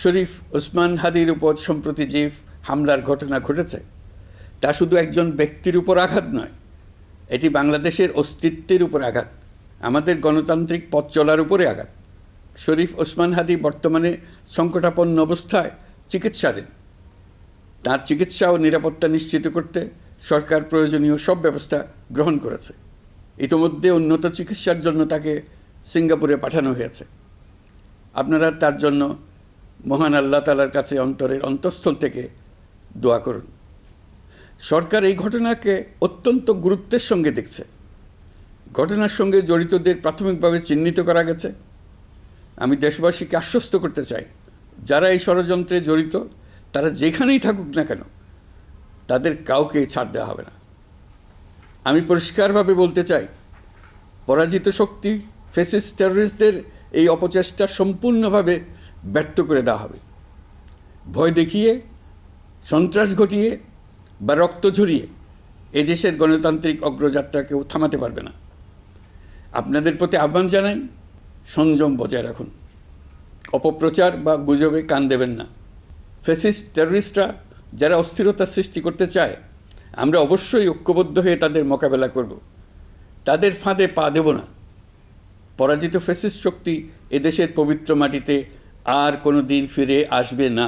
শরীফ ওসমান হাদির উপর সম্প্রতি যে হামলার ঘটনা ঘটেছে তা শুধু একজন ব্যক্তির উপর আঘাত নয়, এটি বাংলাদেশের অস্তিত্বের উপর আঘাত, আমাদের গণতান্ত্রিক পথ চলার উপরে আঘাত। শরীফ ওসমান হাদি বর্তমানে সংকটাপন্ন অবস্থায় চিকিৎসাধীন। তার চিকিৎসা ও নিরাপত্তা নিশ্চিত করতে সরকার প্রয়োজনীয় সব ব্যবস্থা গ্রহণ করেছে। ইতোমধ্যে উন্নত চিকিৎসার জন্য তাকে সিঙ্গাপুরে পাঠানো হয়েছে। আপনারা তার জন্য মহান আল্লাহ তাআলার কাছে অন্তরের অন্তঃস্থল থেকে দোয়া করুন। সরকার এই ঘটনাকে অত্যন্ত গুরুত্বের সঙ্গে দেখছে। ঘটনার সঙ্গে জড়িতদের প্রাথমিকভাবে চিহ্নিত করা গেছে। আমি দেশবাসীকে আশ্বস্ত করতে চাই, যারা এই ষড়যন্ত্রে জড়িত তারা যেখানেই থাকুক না কেন তাদের কাউকে ছাড় দেওয়া হবে না। আমি পরিষ্কারভাবে বলতে চাই, পরাজিত শক্তি ফ্যাসিস্ট টেররিস্টদের এই অপচেষ্টা সম্পূর্ণভাবে ব্যর্থ করে দেওয়া হবে। ভয় দেখিয়ে, সন্ত্রাস ঘটিয়ে বা রক্ত ঝরিয়ে এদেশের গণতান্ত্রিক অগ্রযাত্রা কেউ থামাতে পারবে না। আপনাদের প্রতি আহ্বান জানাই, সংযম বজায় রাখুন, অপপ্রচার বা গুজবে কান দেবেন না। ফ্যাসিস্ট টেররিস্টরা যারা অস্থিরতা সৃষ্টি করতে চায়, আমরা অবশ্যই ঐক্যবদ্ধ হয়ে তাদের মোকাবেলা করব। তাদের ফাঁদে পা দেব না। পরাজিত ফ্যাসিস্ট শক্তি এদেশের পবিত্র মাটিতে আর কোনো দিন ফিরে আসবে না।